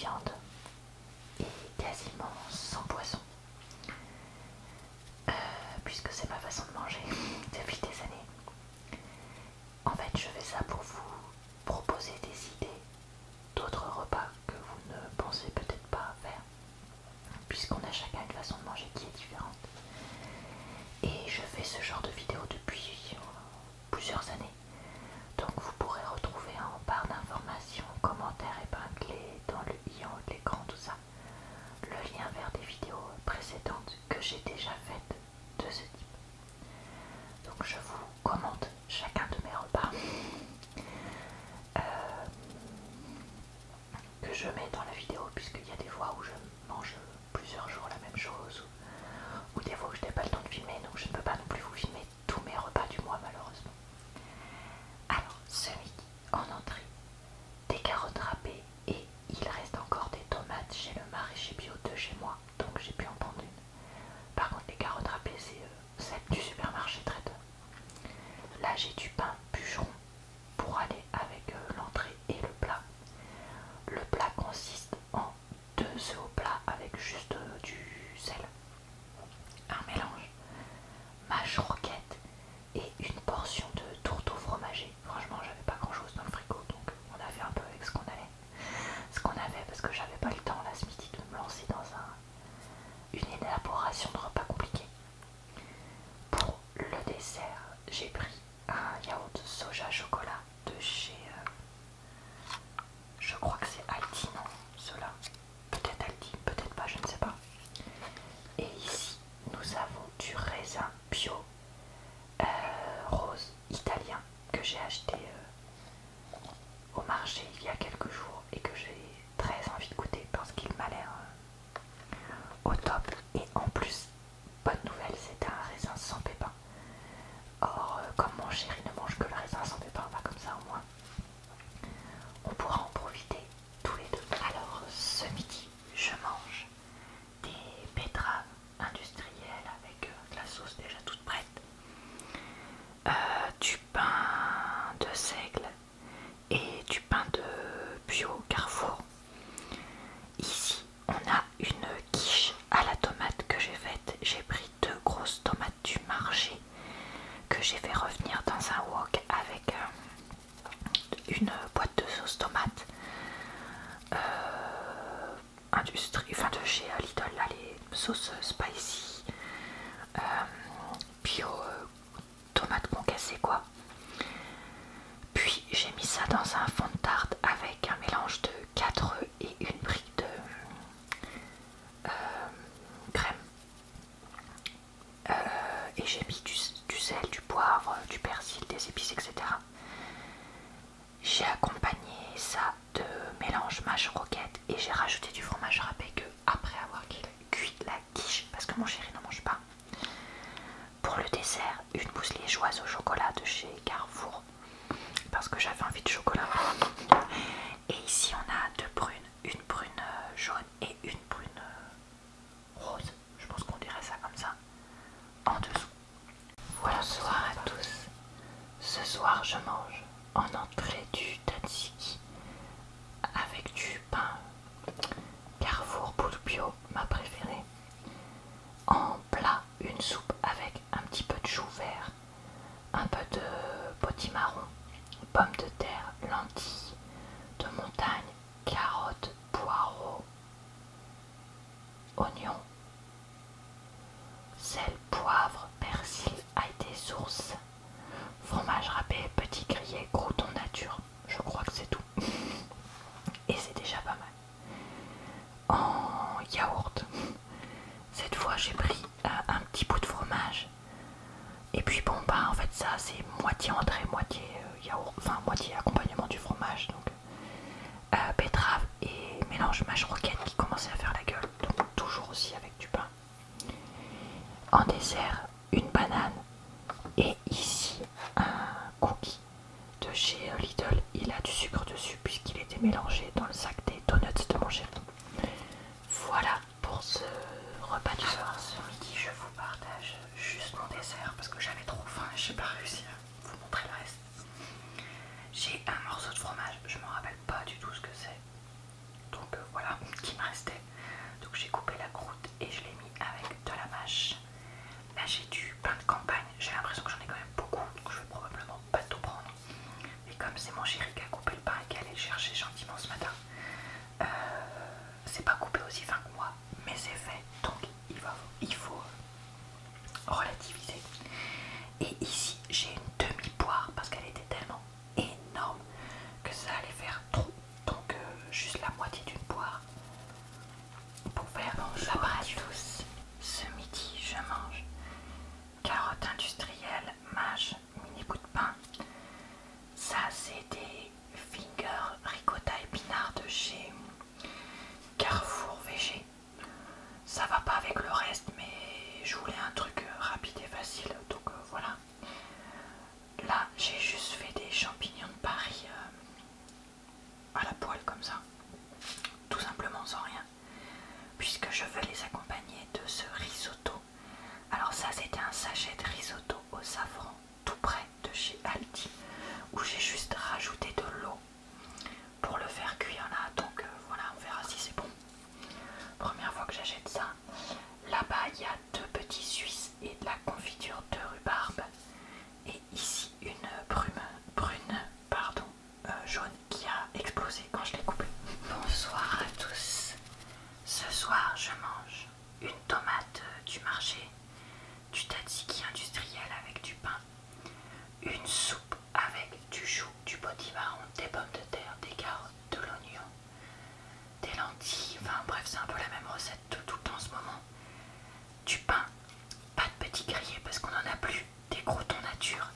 viande et quasiment sans poisson, puisque c'est ma façon de manger depuis des années. En fait, je fais ça pour vous proposer des idées d'autres repas que vous ne pensez peut-être pas faire, puisqu'on a chacun une façon de manger qui est différente. Et je fais ce genre de vidéo depuis plusieurs années, donc vous pourrez retrouver en barre d'informations, commentaires épinglés dans le i en haut de l'écran, tout ça, le lien vers des vidéos précédentes que j'ai déjà faites de ce type. Donc je vous commente chacun de mes repas que je mets dans la vidéo, puisqu'il y a des fois où je mange plusieurs jours la même chose, ou des fois où je n'ai pas le temps de filmer, donc je ne peux pas non plus vous filmer tous mes repas du mois malheureusement. Alors ce midi, en entrée, des carottes râpées, et il reste encore des tomates chez le maraîcher bio de chez moi, donc j'ai pu en prendre une. Par contre les carottes râpées c'est celle du supermarché traiteur. Là j'ai du pain bûcheron pour aller avec l'entrée et le plat. Le plat consiste en 2 œufs au plat avec juste du sel, un mélange, mâche roquette et une portion de tourteau fromager. Franchement j'avais pas grand chose dans le frigo, donc on a fait un peu avec ce qu'on avait parce que j'avais pas le temps là ce midi de me lancer dans une élaboration de repas compliqué. Pour le dessert, j'ai pris un yaourt soja chocolat de chez je crois que c'est Aldi, non, ceux-là, peut-être Aldi, peut-être pas, je ne sais pas. Et ici nous avons du raisin bio rose italien que j'ai acheté au marché il y a quelques jours et que j'ai très envie de goûter parce qu'il m'a l'air au top. Et en plus, bonne nouvelle, c'est un raisin sans pépins. Or, comme mon chéri ne mange que le raisin sans pépins, bah comme ça au moins on pourra en profiter tous les deux. Alors ce midi, je mange des betteraves industrielles avec de la sauce déjà toute prête, du pain de seigle et du pain de bio Carrefour. Ici on a une quiche à la tomate que j'ai faite. J'ai pris 2 grosses tomates du marché que j'ai fait revenir dans un wok avec une boîte de sauce tomate enfin de chez Lidl, là, les sauces spicy bio tomate concassée quoi. Puis j'ai mis ça dans un fond de tarte avec un mélange de 4 œufs et une brique de crème. Et j'ai mis du sel, du poivre, du persil, des épices, etc. J'ai accompagné ça de mélange mâche roquette et j'ai rajouté du fromage râpé que après avoir cuit la quiche, parce que mon chéri n'en mange pas. Pour le dessert, une mousse liégeoise au chocolat de chez Carrefour parce que j'avais envie de chocolat. Et ici on a 2 prunes, une prune jaune et une prune rose, je pense qu'on dirait ça comme ça, en dessous. Voilà, bonsoir à tous. Ce soir je mange en entrée du tzatziki avec du pain Carrefour boule bio, ma préférée. En plat, une soupe avec un petit peu de chou vert, un peu de potimarron, pommes de terre, lentilles de montagne, carottes, poireaux, oignons, sel, poivre, persil, ail des sources, fromage râpé, petit grillé, crouton nature. Je crois que c'est tout. Et c'est déjà pas mal. En yaourt, cette fois j'ai pris un petit bout de fromage. Et puis bon bah en fait ça c'est moitié entrée, moitié yaourt, enfin moitié accompagnement du fromage. Donc betterave et mélange mâche roquette qui commençait à faire la gueule. Donc toujours aussi avec du pain. En dessert, une banane. Et ici un cookie de chez Lidl. Il a du sucre dessus puisqu'il était mélangé dans le sac des donuts de mon chéri. Voilà pour ce repas du soir. Ce midi je vous partage juste mon dessert parce que j'avais trop faim et j'ai pas réussi à vous montrer le reste. J'ai un morceau de fromage, je me rappelle pas du tout ce que c'est. Donc voilà. qui me restait. Donc j'ai coupé la croûte et je l'ai mis avec de la mâche. Là j'ai du pain de campagne, j'ai l'impression que j'en ai quand même beaucoup, donc je vais probablement pas tout prendre. Et comme c'est mon chéri qui a coupé le pain et qui allait le chercher gentiment ce matin, c'est pas coupé aussi fin que moi, mais c'est fait, donc il faut relativiser. Et ici j'ai une demi-poire parce qu'elle était tellement énorme que ça allait faire trop, donc juste la moitié d'une poire pour faire la à tous. Ce midi je mange carottes industrielles, mâche, mini bout de pain. Ça c'est des fingers ricotta épinards de chez Carrefour VG. Ça va pas avec le reste, mais je voulais un truc rapide et facile, donc voilà. Là j'ai juste fait des champignons de Paris à la poêle comme ça, tout simplement sans rien, puisque je veux les accompagner de ce risotto. Alors ça c'était un sachet de risotto au safran tout près de chez Aldi, où j'ai juste rajouté de l'eau pour le faire cuire là, donc voilà, on verra si c'est bon. Première fois que j'achète ça. Là-bas il y a 2 petits suisses et de la confiture de rhubarbe, et ici une brune jaune qui a explosé quand je l'ai coupée. Bonsoir à tous. Ce soir je mange une tomate du marché, du tzatziki industriel avec du pain, une soupe avec du chou, du potimarron, des pommes de terre, des carottes, de l'oignon, des lentilles, enfin bref c'est un peu la même recette de tout le temps en ce moment. Du pain, pas de petits grillés parce qu'on n'en a plus, des croûtons nature,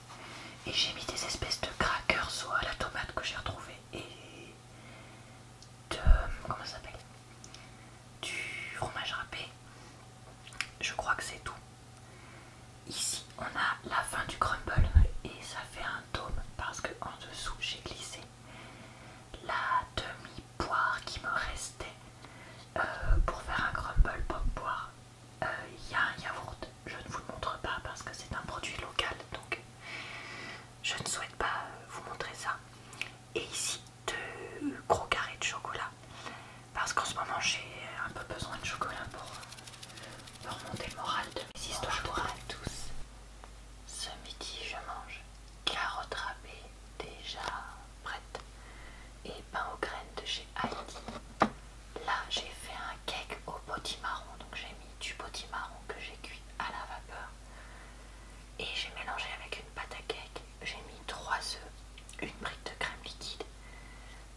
et j'ai mis des espèces de crackers à la tomate que j'ai retrouvé, et de, comment ça s'appelle, du fromage râpé. Je crois que c'est tout. Ici on a la fin du crumble et ça fait un dôme parce que en dessous j'ai glissé la demi-poire qui me restait pour faire un crumble pomme poire. Il y a un yaourt, je ne vous le montre pas parce que c'est un produit local, donc je ne souhaite pas vous montrer ça. Et ici 2 gros carrés de chocolat parce qu'en ce moment j'ai un peu besoin de chocolat pour remonter le moral de mes histoires. Bonjour à tous. Ce midi je mange carottes râpées déjà prêtes et pain aux graines de chez Aldi. Là j'ai fait un cake au potimarron, donc j'ai mis du potimarron que j'ai cuit à la vapeur et j'ai mélangé avec une pâte à cake. J'ai mis 3 œufs, une brique de crème liquide,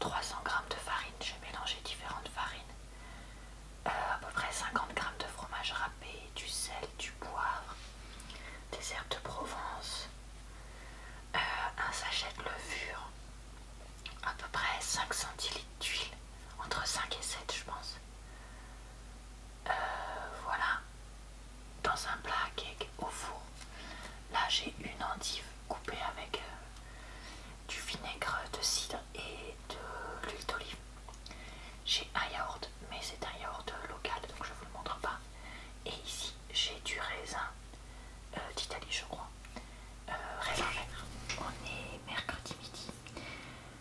300 g de farine, j'ai mélangé différentes farines, à peu près 50 g de fromage râpé, du sel, du poivre, des herbes de Provence, un sachet de levure, à peu près 5 centilitres d'huile, entre 5 et 7 je pense. Voilà, dans un plat à cake au four. Là j'ai une endive coupée avec du vinaigre de cidre et de l'huile d'olive. J'ai un yaourt, mais c'est un yaourt local donc je vous le montre pas. Et ici j'ai du raisin d'Italie je crois, raisin vert. On est mercredi midi.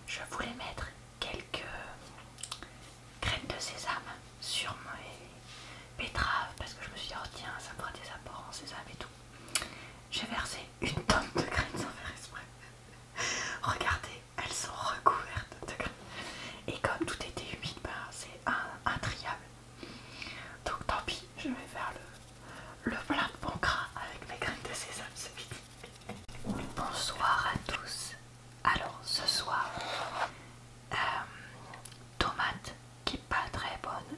Je voulais mettre quelques graines de sésame sur mes betteraves parce que je me suis dit oh tiens ça me fera des apports en sésame et tout. J'ai versé une tonne de graines sans faire exprès. Regardez, elles sont recouvertes de graines. Et comme tout était humide, ben, c'est intriable. Donc tant pis, je vais faire le plat de bon gras avec mes graines de sésame ce midi. Bonsoir à tous. Alors ce soir, tomate qui est pas très bonne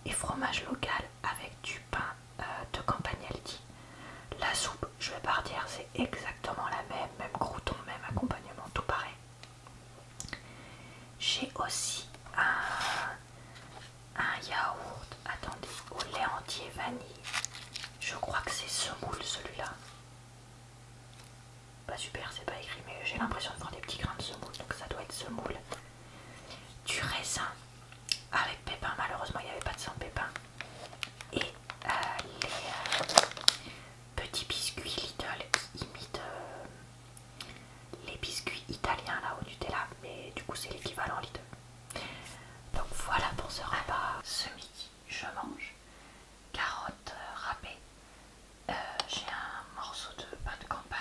et fromage local avec du pain de campagne Aldi. La soupe, je vais pas redire, c'est exactement la même crouton, même accompagnement, tout pareil. J'ai aussi un yaourt, attendez, au lait entier vanille. Je crois que c'est semoule celui-là. Pas super, c'est pas écrit, mais j'ai l'impression de voir des petits grains de semoule, donc ça doit être semoule. Du raisin avec pépins, malheureusement il n'y avait pas de sans pépins. Et les petits biscuits Lidl qui imitent les biscuits italiens là au Nutella, mais du coup c'est l'équivalent Lidl. Donc voilà pour ce repas ce midi, je mange carottes râpées. J'ai un morceau de pain de campagne.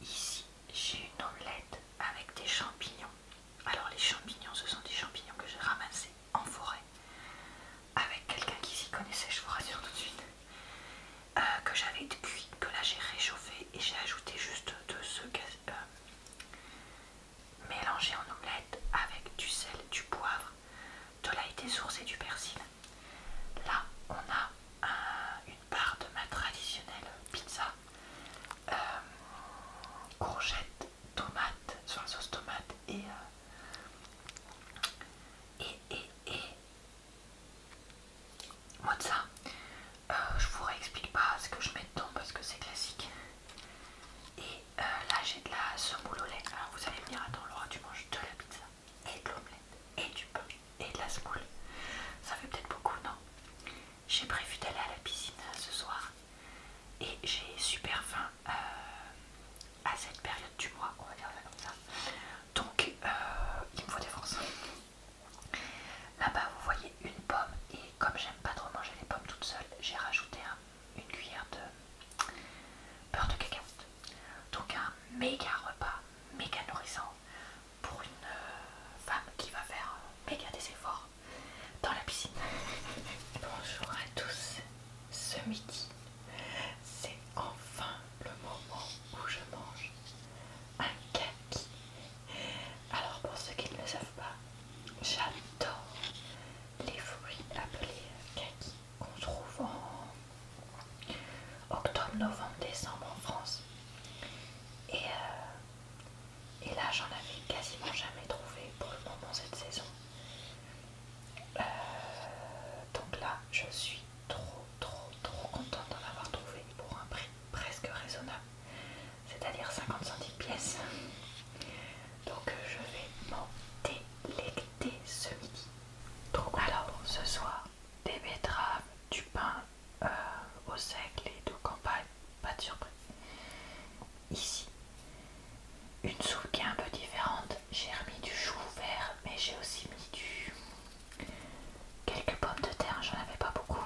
Ici, j'ai une omelette avec des champignons. Alors les champignons, ce sont des champignons que j'ai ramassés en forêt avec quelqu'un qui s'y connaissait, je vous rassure tout de suite, que j'avais cuit, que là j'ai réchauffé et j'ai ajouté juste de ce mélangé en omelette avec du sel, du poivre, de l'ail des sources et du persil. Là, on a une part de ma traditionnelle pizza, courgettes, tomates, soit sauce tomate et mozza. Je vous réexplique pas ce que je mets dedans parce que c'est classique. Et là j'ai de la semoule au lait. Alors vous allez me dire, attends Laura, tu manges de la pizza et de l'omelette et du pain et de la semoule. Ça fait peut-être beaucoup, non? J'ai prévu d'aller à la piscine ce soir et j'ai super faim à cette période du mois, on va dire ça comme ça. Donc il me faut des forces. Là-bas vous voyez une pomme et comme j'aime pas trop manger les pommes toutes seules, j'ai rajouté une cuillère de beurre de cacahuète. Donc un méga repas, méga nourrissant pour une femme qui va faire méga des efforts dans la piscine. Bonjour à tous, ce midi c'est enfin le moment où je mange un kaki. Alors pour ceux qui ne le savent pas, j'adore les fruits appelés kaki qu'on trouve en octobre, novembre, décembre en France. Et là j'en avais quasiment jamais trouvé pour le moment cette saison. Donc là je suis trop contente d'en avoir trouvé pour un prix presque raisonnable, c'est-à-dire 50 centimes pièce. Donc je vais m'en délecter ce midi. Donc alors ce soir, des betteraves, du pain au sec, les deux campagnes, pas de surprise. Ici, une soupe qui est un peu différente. J'ai remis du chou vert, mais j'ai aussi mis quelques pommes de terre. J'en avais pas beaucoup.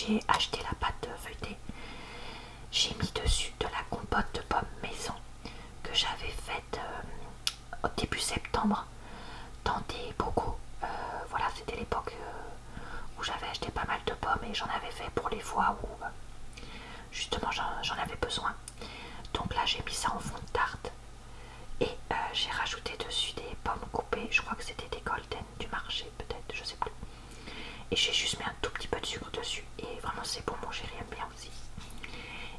j'ai acheté la pâte feuilletée. J'ai mis dessus de la compote de pommes maison que j'avais faite au début septembre dans des bocaux. Voilà, c'était l'époque où j'avais acheté pas mal de pommes et j'en avais fait pour les fois où justement j'en avais besoin. Donc là j'ai mis ça en fond de tarte et j'ai rajouté dessus des pommes coupées. Je crois que c'était des golden du marché peut-être, je sais plus. Et j'ai juste mis un tout petit peu de sucre dessus et vraiment c'est bon, mon chéri aime bien aussi.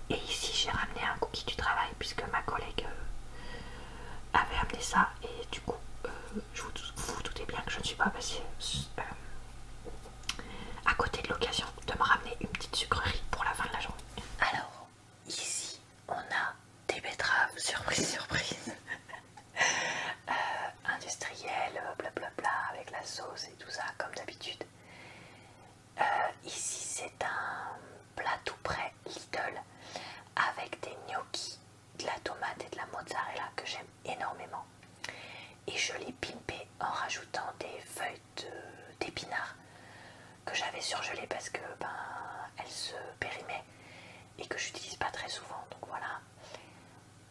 Et ici j'ai ramené un cookie du travail puisque ma collègue avait amené ça et du coup vous vous doutez bien que je ne suis pas passée à côté de l'occasion de me ramener une petite sucrerie pour la fin de la journée. Alors ici on a des betteraves, surprise surprise, industrielles, blablabla, avec la sauce et tout ça comme d'habitude. Ici c'est un plat tout prêt Lidl avec des gnocchis, de la tomate et de la mozzarella que j'aime énormément. Et je l'ai pimpé en rajoutant des feuilles d'épinards que j'avais surgelées parce que elles se périmaient et que j'utilise pas très souvent. Donc voilà.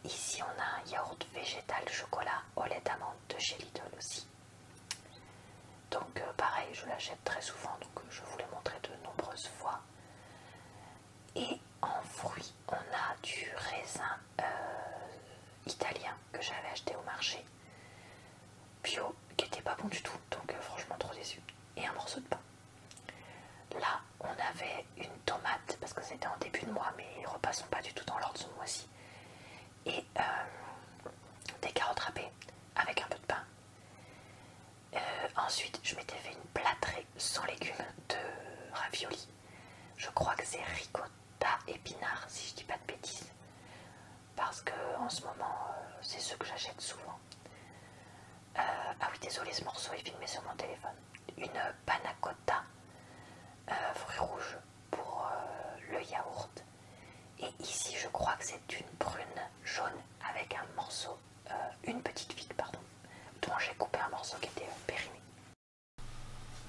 Ici on a un yaourt végétal chocolat au lait d'amande de chez Lidl aussi. Donc pareil, je l'achète très souvent, donc je vous l'ai montré de nombreuses fois. Et en fruits, on a du raisin italien que j'avais acheté au marché, bio, qui était pas bon du tout, donc franchement trop déçu. Et un morceau de pain. Là, on avait une tomate, parce que c'était en début de mois, mais les repas sont pas du tout dans l'ordre ce mois-ci. Et des carottes râpées avec un peu de pain. Ensuite, je m'étais fait une plâtrée sans légumes de ravioli. Je crois que c'est ricotta épinard, si je dis pas de bêtises. Parce que en ce moment, c'est ceux que j'achète souvent. Ah oui, désolé, ce morceau est filmé sur mon téléphone. Une panna cotta, fruits rouges pour le yaourt. Et ici, je crois que c'est une prune jaune avec un morceau, une petite figue, pardon, dont j'ai coupé un morceau qui était périmé.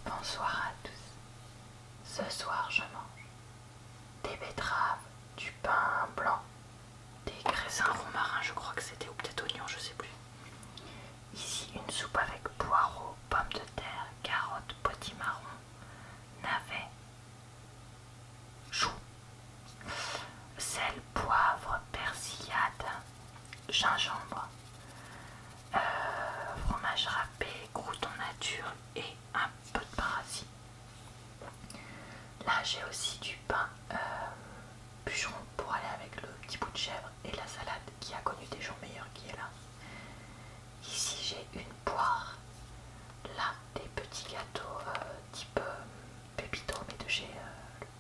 Bonsoir à tous. Ce soir, je mange des betteraves, du pain blanc, des graissins romarin, je crois que c'était, ou peut-être oignons, je sais plus. Ici, une soupe avec poireaux, pommes de terre, carottes, potimarron, navets, choux, sel, poivre, persillade, gingembre, fromage râpé, crouton nature et un peu de pain rassis. Là j'ai aussi du pain bûcheron pour aller avec le petit bout de chèvre et la salade qui a connu des jours meilleurs qui est là. Ici j'ai une poire, là des petits gâteaux type Pépito mais de chez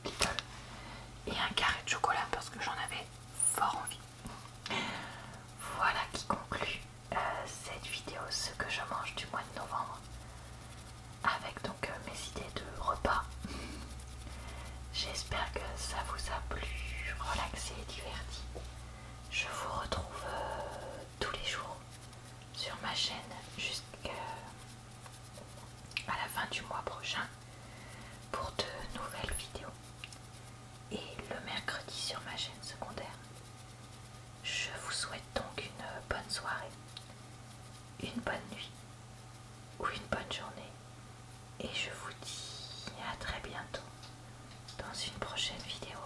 Lidl et un carré de chocolat parce que j'en avais fort envie. Voilà qui conclut cette vidéo, ce que je mange du mois de novembre, avec donc mes idées de repas. J'espère que ça vous a plu, relaxé et diverti. Je vous retrouve tous les jours sur ma chaîne jusqu'à la fin du mois prochain pour de nouvelles vidéos. Et le mercredi sur ma chaîne secondaire. Je vous souhaite donc une bonne soirée, une bonne nuit ou une bonne journée. Et je vous dis à très bientôt dans une prochaine vidéo.